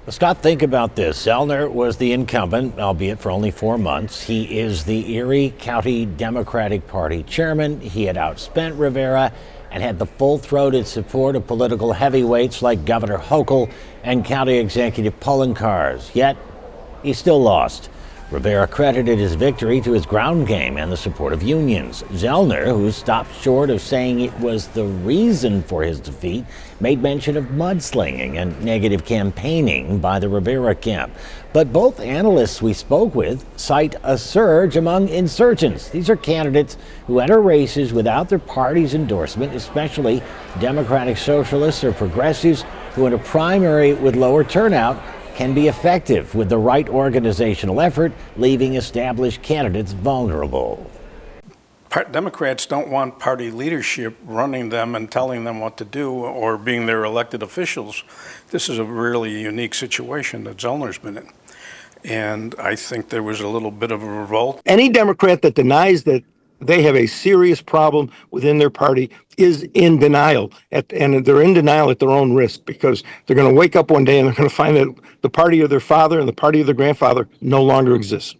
Scott, think about this. Zellner was the incumbent, albeit for only 4 months. He is the Erie County Democratic Party chairman. He had outspent Rivera and had the full-throated support of political heavyweights like Governor Hochul and County Executive Poloncarz. Yet, he still lost. Rivera credited his victory to his ground game and the support of unions. Zellner, who stopped short of saying it was the reason for his defeat, made mention of mudslinging and negative campaigning by the Rivera camp. But both analysts we spoke with cite a surge among insurgents. These are candidates who enter races without their party's endorsement, especially Democratic Socialists or progressives who in a primary with lower turnout can be effective with the right organizational effort, leaving established candidates vulnerable. Democrats don't want party leadership running them and telling them what to do or being their elected officials. This is a really unique situation that Zellner's been in. And I think there was a little bit of a revolt. Any Democrat that denies that they have a serious problem within their party is in denial, and they're in denial at their own risk, because they're going to wake up one day and they're going to find that the party of their father and the party of their grandfather no longer exists.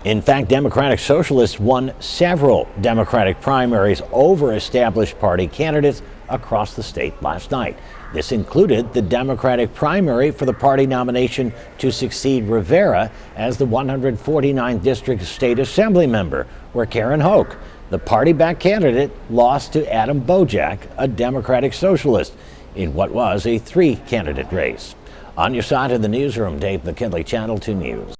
In fact, Democratic Socialists won several Democratic primaries over established party candidates across the state last night. This included the Democratic primary for the party nomination to succeed Rivera as the 149th District State Assembly member, where Karen Hoke, the party-backed candidate, lost to Adam Bojack, a Democratic Socialist, in what was a 3-candidate race. On your side of the newsroom, Dave McKinley, Channel 2 News.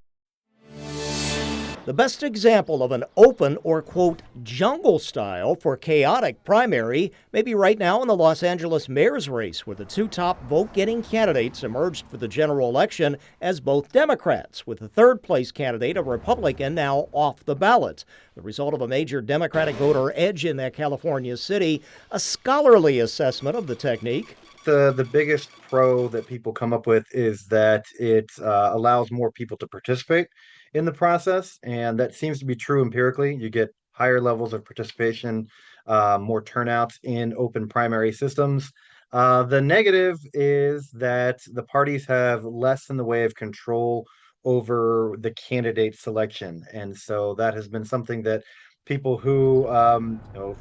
The best example of an open or, quote, jungle style for chaotic primary may be right now in the Los Angeles mayor's race, where the 2 top vote-getting candidates emerged for the general election as both Democrats, with the 3rd-place candidate, a Republican, now off the ballot. The result of a major Democratic voter edge in that California city, a scholarly assessment of the technique. The biggest pro that people come up with is that it allows more people to participate in the process, and that seems to be true empirically. You get higher levels of participation, more turnouts in open primary systems. The negative is that the parties have less in the way of control over the candidate selection, and so that has been something that people who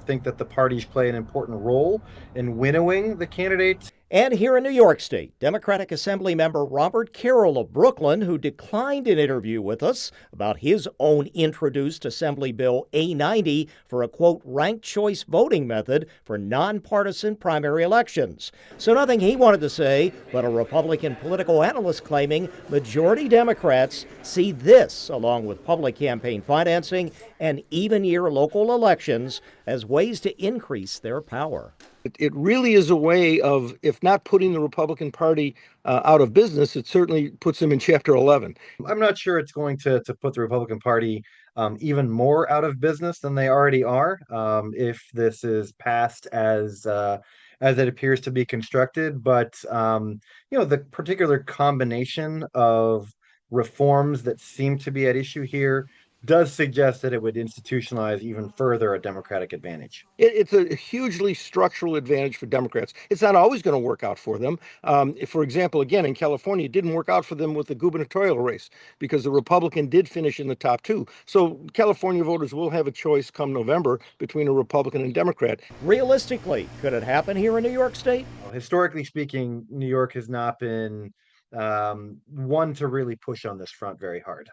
think that the parties play an important role in winnowing the candidates. And here in New York State, Democratic Assembly member Robert Carroll of Brooklyn, who declined an interview with us about his own introduced Assembly Bill A90 for a, quote, ranked choice voting method for nonpartisan primary elections. So nothing he wanted to say, but a Republican political analyst claiming majority Democrats see this, along with public campaign financing and even-year local elections, as ways to increase their power. It really is a way of, if not putting the Republican Party out of business, it certainly puts them in Chapter 11. I'm not sure it's going to put the Republican Party even more out of business than they already are, if this is passed as it appears to be constructed. But the particular combination of reforms that seem to be at issue here does suggest that it would institutionalize even further a Democratic advantage. It's a hugely structural advantage for Democrats. It's not always going to work out for them. For example, again, in California, it didn't work out for them with the gubernatorial race because the Republican did finish in the top 2. So California voters will have a choice come November between a Republican and Democrat. Realistically, could it happen here in New York State? Well, historically speaking, New York has not been one to really push on this front very hard.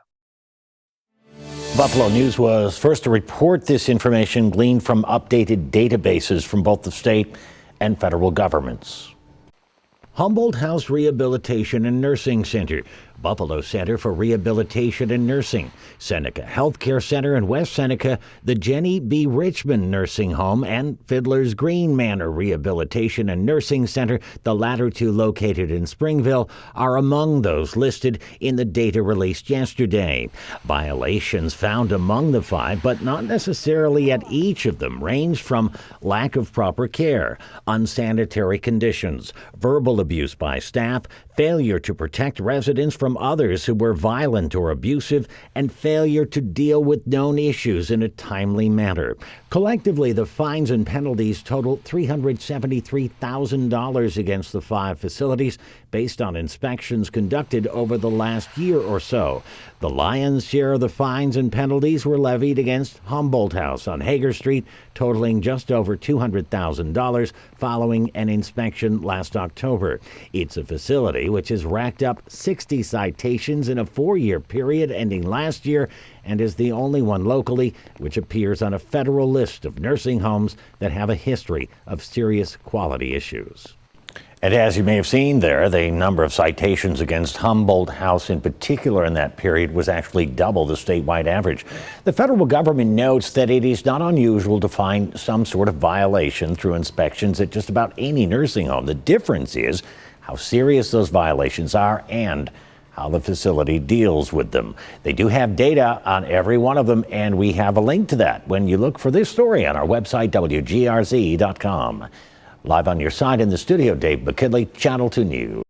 Buffalo News was first to report this information gleaned from updated databases from both the state and federal governments. Humboldt House Rehabilitation and Nursing Center, Buffalo Center for Rehabilitation and Nursing, Seneca Healthcare Center in West Seneca, the Jenny B. Richmond Nursing Home, and Fiddler's Green Manor Rehabilitation and Nursing Center, the latter 2 located in Springville, are among those listed in the data released yesterday. Violations found among the 5, but not necessarily at each of them, range from lack of proper care, unsanitary conditions, verbal abuse by staff, failure to protect residents from others who were violent or abusive, and failure to deal with known issues in a timely manner. Collectively, the fines and penalties total $373,000 against the 5 facilities based on inspections conducted over the last year or so. The lion's share of the fines and penalties were levied against Humboldt House on Hager Street, totaling just over $200,000 following an inspection last October. It's a facility which has racked up 60 citations in a 4-year period ending last year and is the only one locally which appears on a federal list of nursing homes that have a history of serious quality issues. And as you may have seen there, the number of citations against Humboldt House in particular in that period was actually double the statewide average. The federal government notes that it is not unusual to find some sort of violation through inspections at just about any nursing home. The difference is how serious those violations are and how the facility deals with them. They do have data on every one of them, and we have a link to that when you look for this story on our website, WGRZ.com. Live on your side in the studio, Dave McKinley, Channel 2 News.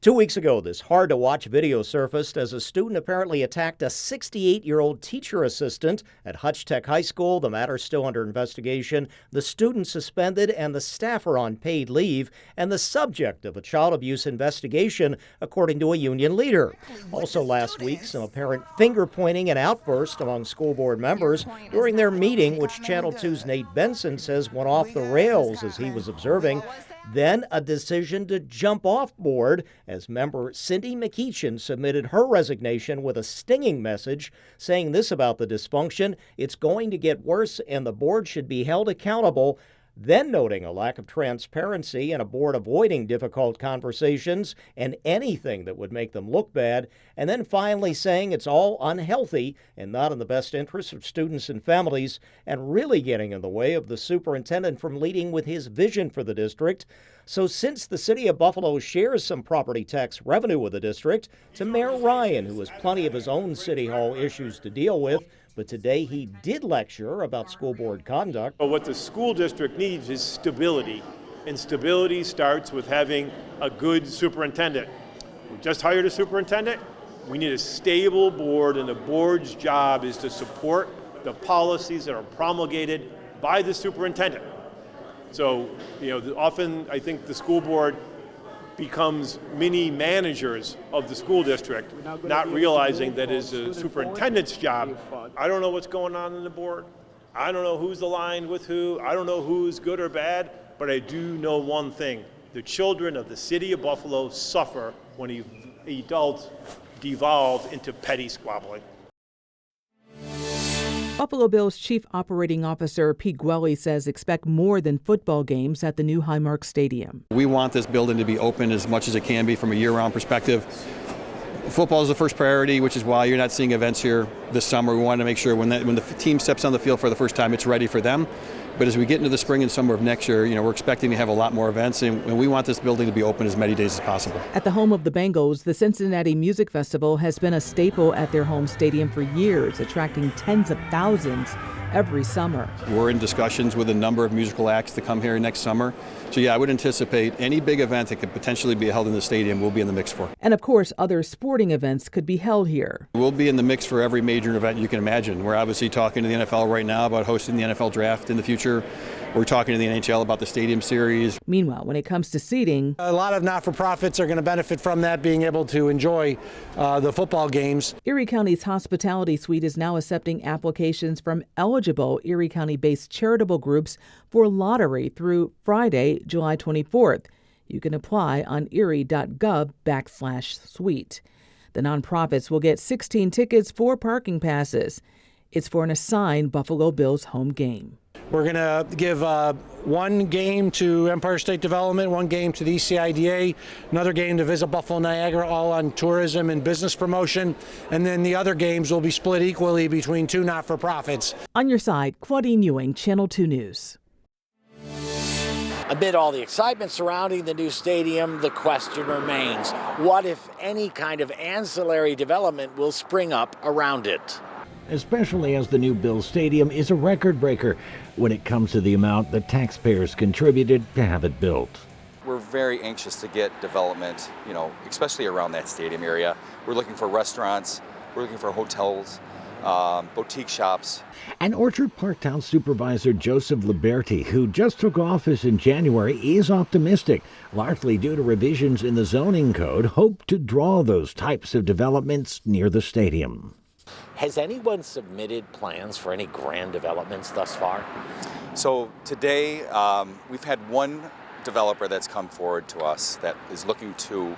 2 weeks ago, this hard-to-watch video surfaced as a student apparently attacked a 68-year-old teacher assistant at Hutch Tech High School. The matter's still under investigation. The student suspended and the staff are on paid leave and the subject of a child abuse investigation, according to a union leader. Also last week, some apparent finger-pointing and outbursts among school board members during their meeting, which Channel 2's Nate Benson says went off the rails as he was observing. Then a decision to jump off board as member Cindy McEachin submitted her resignation with a stinging message saying this about the dysfunction: it's going to get worse and the board should be held accountable. Then noting a lack of transparency and a board avoiding difficult conversations and anything that would make them look bad, and then finally saying it's all unhealthy and not in the best interest of students and families, and really getting in the way of the superintendent from leading with his vision for the district. So since the city of Buffalo shares some property tax revenue with the district, to Mayor Ryan, who has plenty of his own city hall issues to deal with, but today he did lecture about school board conduct. But what the school district needs is stability, and stability starts with having a good superintendent. We just hired a superintendent. We need a stable board, and the board's job is to support the policies that are promulgated by the superintendent. So, often I think the school board becomes mini managers of the school district, not realizing that it's a superintendent's job. I don't know what's going on in the board. I don't know who's aligned with who. I don't know who's good or bad, but I do know one thing. The children of the city of Buffalo suffer when adults devolve into petty squabbling. Buffalo Bills Chief Operating Officer Pete Gwelly says expect more than football games at the new Highmark Stadium. We want this building to be open as much as it can be from a year-round perspective. Football is the first priority, which is why you're not seeing events here this summer. We want to make sure when the team steps on the field for the first time, it's ready for them. But as we get into the spring and summer of next year, we're expecting to have a lot more events, and we want this building to be open as many days as possible. At the home of the Bengals, the Cincinnati Music Festival has been a staple at their home stadium for years, attracting tens of thousands every summer. We're in discussions with a number of musical acts to come here next summer. So I would anticipate any big event that could potentially be held in the stadium will be in the mix for. And of course, other sporting events could be held here. We'll be in the mix for every major event you can imagine. We're obviously talking to the NFL right now about hosting the NFL draft in the future. We're talking to the NHL about the Stadium Series. Meanwhile, when it comes to seating, a lot of not-for-profits are going to benefit from that, being able to enjoy the football games. Erie County's Hospitality Suite is now accepting applications from eligible Erie County-based charitable groups for lottery through Friday, July 24th. You can apply on erie.gov/suite. The nonprofits will get 16 tickets for parking passes. It's for an assigned Buffalo Bills home game. We're going to give one game to Empire State Development, one game to the ECIDA, another game to Visit Buffalo Niagara, all on tourism and business promotion. And then the other games will be split equally between two not-for-profits. On your side, Claudine Ewing, Channel 2 News. Amid all the excitement surrounding the new stadium, the question remains, what, if any, kind of ancillary development will spring up around it? Especially as the new Bills Stadium is a record breaker when it comes to the amount that taxpayers contributed to have it built. we're very anxious to get development, especially around that stadium area. We're looking for restaurants, we're looking for hotels, boutique shops. And Orchard Park Town Supervisor Joseph Liberti, who just took office in January, is optimistic, largely due to revisions in the zoning code, hope to draw those types of developments near the stadium. Has anyone submitted plans for any grand developments thus far? So today, we've had one developer that's come forward to us that is looking to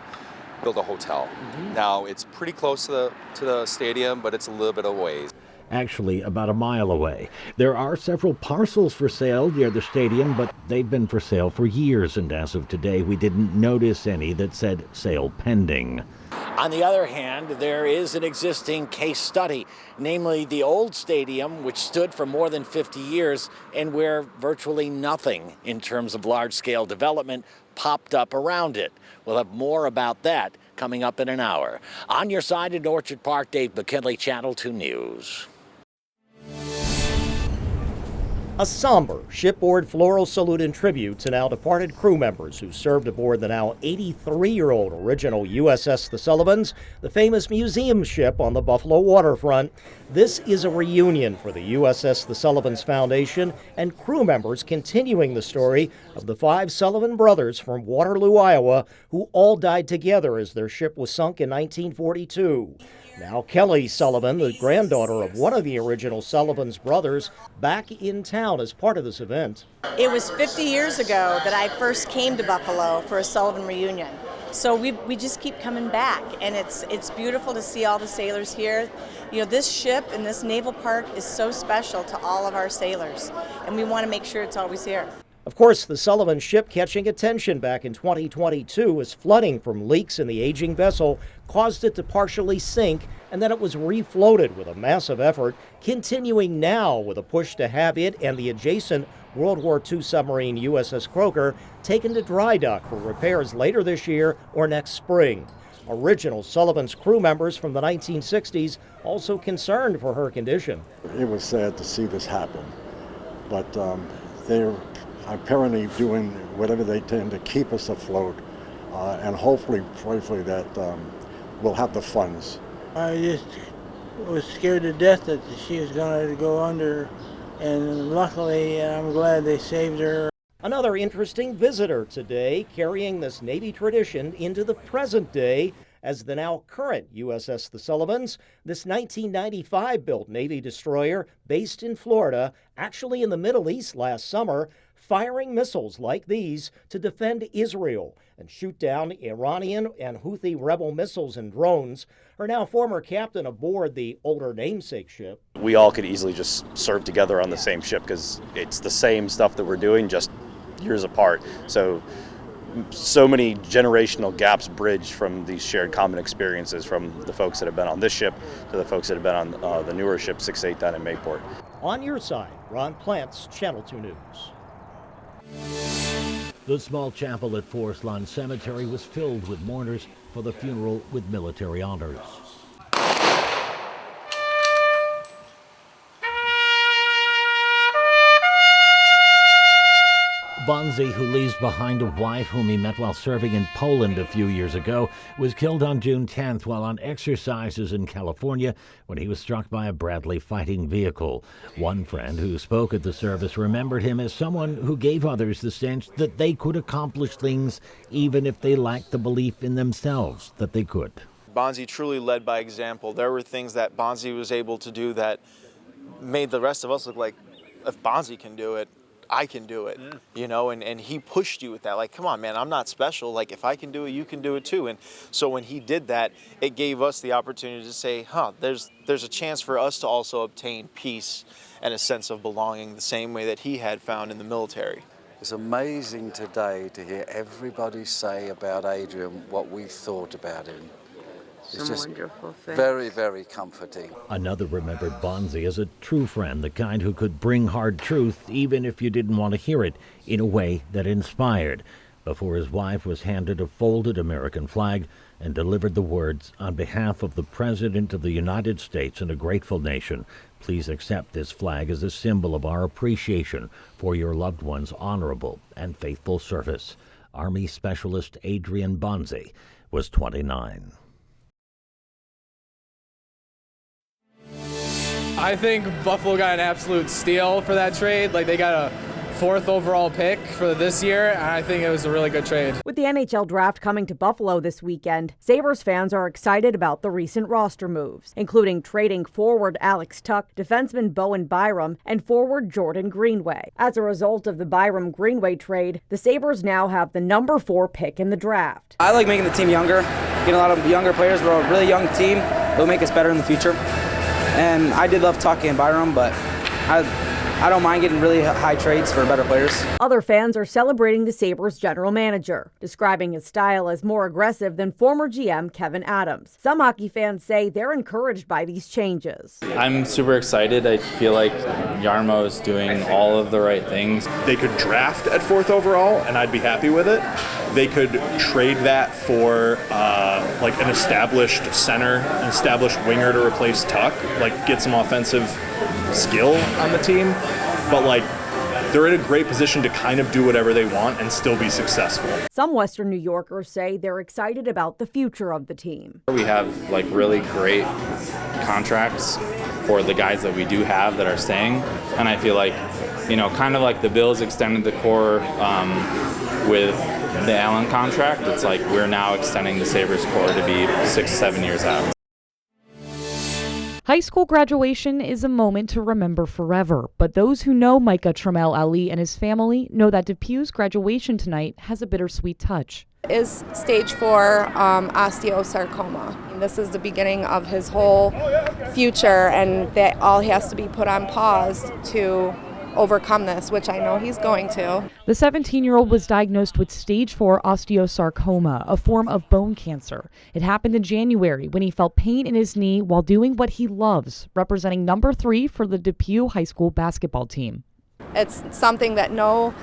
build a hotel. Now, it's pretty close to the stadium, but it's a little bit of ways. Actually, about a mile away. There are several parcels for sale near the stadium, but they've been for sale for years, and as of today, we didn't notice any that said sale pending. On the other hand, there is an existing case study, namely the old stadium, which stood for more than 50 years and where virtually nothing in terms of large-scale development popped up around it. We'll have more about that coming up in an hour. On your side in Orchard Park, Dave McKinley, Channel 2 News. A somber shipboard floral salute and tribute to now departed crew members who served aboard the now 83-year-old original USS The Sullivans, the famous museum ship on the Buffalo waterfront. This is a reunion for the USS The Sullivans Foundation and crew members continuing the story of the 5 Sullivan brothers from Waterloo, Iowa, who all died together as their ship was sunk in 1942. Now Kelly Sullivan, the granddaughter of one of the original Sullivan's brothers, back in town as part of this event. It was 50 years ago that I first came to Buffalo for a Sullivan reunion. So we just keep coming back, and it's beautiful to see all the sailors here. This ship and this naval park is so special to all of our sailors, and we want to make sure it's always here. Of course, the Sullivan ship catching attention back in 2022 as flooding from leaks in the aging vessel caused it to partially sink, and then it was refloated with a massive effort, continuing now with a push to have it and the adjacent World War II submarine USS Croker taken to dry dock for repairs later this year or next spring. Original Sullivan's crew members from the 1960s also concerned for her condition. It was sad to see this happen, but they're apparently doing whatever they can to keep us afloat, and hopefully, prayerfully, that we'll have the funds. I just was scared to death that she was going to go under, and luckily I'm glad they saved her. Another interesting visitor today, carrying this Navy tradition into the present day as the now current USS The Sullivans, this 1995-built Navy destroyer based in Florida, actually in the Middle East last summer, firing missiles like these to defend Israel and shoot down Iranian and Houthi rebel missiles and drones. Her now former captain aboard the older namesake ship. We all could easily just serve together on the same ship because it's the same stuff that we're doing, just years apart. So many generational gaps bridged from these shared common experiences from the folks that have been on this ship to the folks that have been on the newer ship 6-8 down in Mayport. On your side, Ron Plants, Channel 2 News. The small chapel at Forest Lawn Cemetery was filled with mourners for the funeral with military honors. Bonzi, who leaves behind a wife whom he met while serving in Poland a few years ago, was killed on June 10th while on exercises in California when he was struck by a Bradley fighting vehicle. One friend who spoke at the service remembered him as someone who gave others the sense that they could accomplish things even if they lacked the belief in themselves that they could. Bonzi truly led by example. There were things that Bonzi was able to do that made the rest of us look like, if Bonzi can do it, I can do it, and he pushed you with that. Like, come on, man, I'm not special. Like, if I can do it, you can do it too. And so when he did that, it gave us the opportunity to say, there's a chance for us to also obtain peace and a sense of belonging the same way that he had found in the military. It's amazing today to hear everybody say about Adrian what we thought about him. It's just wonderful thing. Very, very comforting. Another remembered Bonzi as a true friend, the kind who could bring hard truth even if you didn't want to hear it, in a way that inspired. Before his wife was handed a folded American flag and delivered the words, "On behalf of the President of the United States and a grateful nation, please accept this flag as a symbol of our appreciation for your loved one's honorable and faithful service." Army Specialist Adrian Bonzi was 29. I think Buffalo got an absolute steal for that trade. Like, they got a 4th overall pick for this year, and I think it was a really good trade. With the NHL draft coming to Buffalo this weekend, Sabres fans are excited about the recent roster moves, including trading forward Alex Tuch, defenseman Bowen Byram, and forward Jordan Greenway. As a result of the Byram-Greenway trade, the Sabres now have the number 4 pick in the draft. I like making the team younger, getting a lot of younger players. We're a really young team. It'll make us better in the future. And I did love Tuch and Byram, but I don't mind getting really high trades for better players. Other fans are celebrating the Sabres general manager, describing his style as more aggressive than former GM Kevin Adams. Some hockey fans say they're encouraged by these changes. I'm super excited. I feel like Jarmo is doing all of the right things. They could draft at 4th overall, and I'd be happy with it. They could trade that for like an established center, an established winger to replace Tuch, like get some offensive skill on the team, but like they're in a great position to kind of do whatever they want and still be successful. Some Western New Yorkers say they're excited about the future of the team. We have like really great contracts for the guys that we do have that are staying, and I feel like, you know, kind of like the Bills extended the core with the Allen contract, it's like we're now extending the Sabres core to be 6-7 years out. High school graduation is a moment to remember forever, but those who know Micah Trammell Ali and his family know that Depew's graduation tonight has a bittersweet touch. Is stage 4 osteosarcoma. This is the beginning of his whole future, and that all has to be put on pause to overcome this, which I know he's going to. The 17-year-old was diagnosed with stage 4 osteosarcoma, a form of bone cancer. It happened in January when he felt pain in his knee while doing what he loves, representing number 3 for the Depew High School basketball team. It's something that no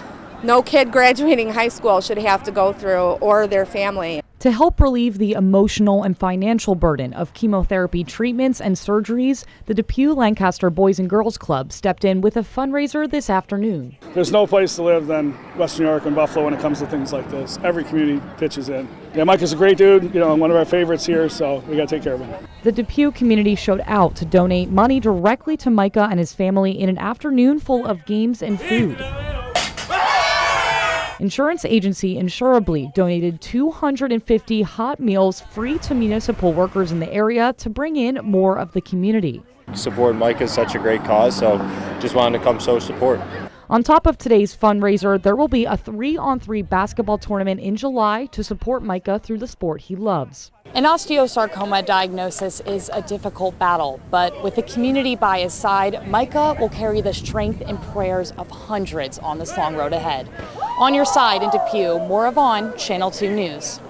kid graduating high school should have to go through, or their family. To help relieve the emotional and financial burden of chemotherapy treatments and surgeries, the Depew Lancaster Boys and Girls Club stepped in with a fundraiser this afternoon. There's no place to live than Western New York and Buffalo when it comes to things like this. Every community pitches in. Yeah, Mike is a great dude, you know, one of our favorites here, so we got to take care of him. The Depew community showed out to donate money directly to Micah and his family in an afternoon full of games and food. Insurance agency Insurably donated 250 hot meals free to municipal workers in the area to bring in more of the community. Support Mike is such a great cause, so just wanted to come show support. On top of today's fundraiser, there will be a 3-on-3 basketball tournament in July to support Micah through the sport he loves. An osteosarcoma diagnosis is a difficult battle, but with the community by his side, Micah will carry the strength and prayers of hundreds on this long road ahead. On your side in Depew, more of On Channel 2 News.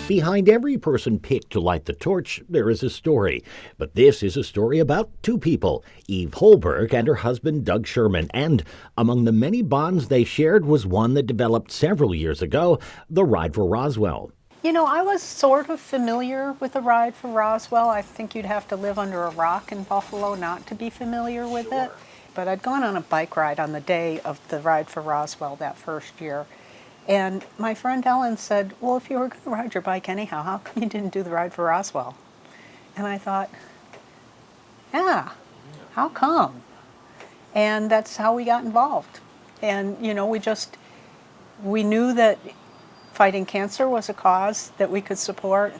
Behind every person picked to light the torch, there is a story. But this is a story about two people, Eve Holberg and her husband Doug Sherman. And among the many bonds they shared was one that developed several years ago, the Ride for Roswell. You know, I was sort of familiar with the Ride for Roswell. I think you'd have to live under a rock in Buffalo not to be familiar with it. But I'd gone on a bike ride on the day of the Ride for Roswell that first year. And my friend Ellen said, well, if you were going to ride your bike anyhow, how come you didn't do the Ride for Roswell? And I thought, yeah, how come? And that's how we got involved. And, you know, we knew that fighting cancer was a cause that we could support.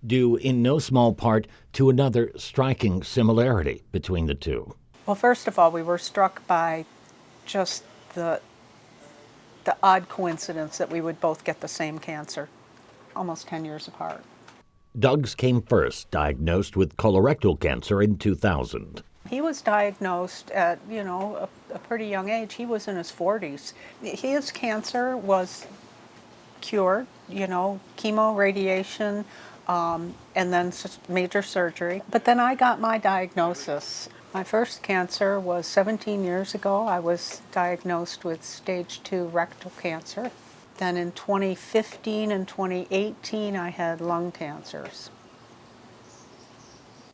Due in no small part to another striking similarity between the two. Well, first of all, we were struck by just the odd coincidence that we would both get the same cancer, almost 10 years apart. Doug's came first, diagnosed with colorectal cancer in 2000. He was diagnosed at, you know, a pretty young age. He was in his 40s. His cancer was cured, you know, chemo, radiation, and then major surgery. But then I got my diagnosis. My first cancer was 17 years ago. I was diagnosed with stage 2 rectal cancer. Then in 2015 and 2018, I had lung cancers.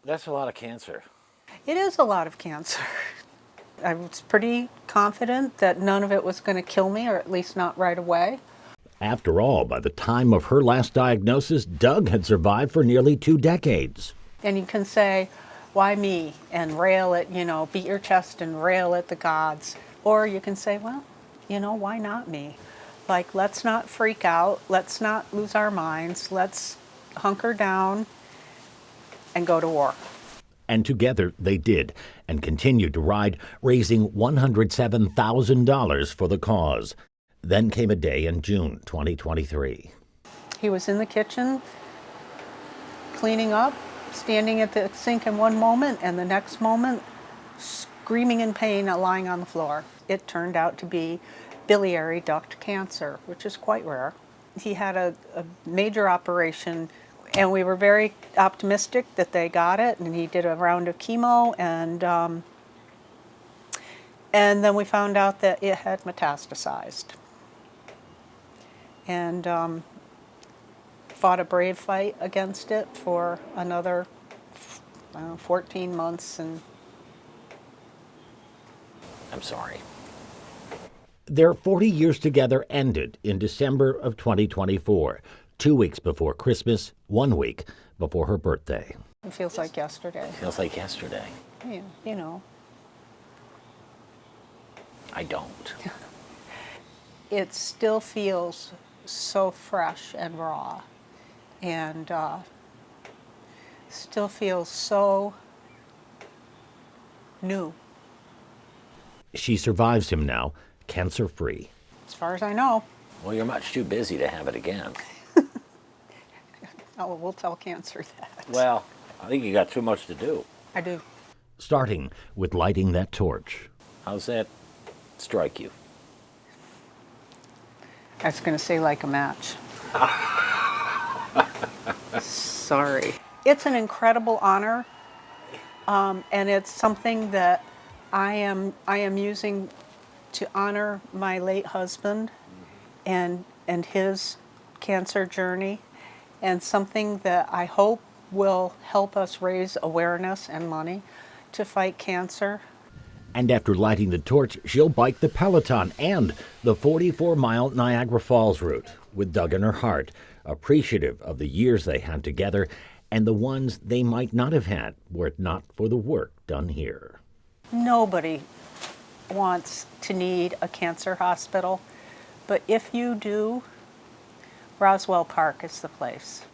That's a lot of cancer. It is a lot of cancer. I was pretty confident that none of it was going to kill me, or at least not right away. After all, by the time of her last diagnosis, Doug had survived for nearly 2 decades. And you can say, why me? And rail at, beat your chest and rail at the gods. Or you can say, well, why not me? Like, let's not freak out. Let's not lose our minds. Let's hunker down and go to war. And together they did, and continued to ride, raising $107,000 for the cause. Then came a day in June 2023. He was in the kitchen, cleaning up, standing at the sink in one moment, and the next moment, screaming in pain, lying on the floor. It turned out to be biliary duct cancer, which is quite rare. He had a major operation, and we were very optimistic that they got it, and he did a round of chemo, and then we found out that it had metastasized. And fought a brave fight against it for another 14 months. And I'm sorry. Their 40 years together ended in December of 2024, 2 weeks before Christmas, 1 week before her birthday. it feels like yesterday. Feels like yesterday. Yeah, I don't. It still feels so fresh and raw, and still feels so new. She survives him now, cancer-free. As far as I know. Well, you're much too busy to have it again. Oh, we'll tell cancer that. Well, I think you got too much to do. I do. Starting with lighting that torch. How's that strike you? I was going to say like a match. Sorry. It's an incredible honor, and it's something that I am using to honor my late husband and his cancer journey, and something that I hope will help us raise awareness and money to fight cancer. And after lighting the torch, she'll bike the Peloton and the 44-mile Niagara Falls route with Doug in her heart, appreciative of the years they had together and the ones they might not have had were it not for the work done here. Nobody wants to need a cancer hospital, but if you do, Roswell Park is the place.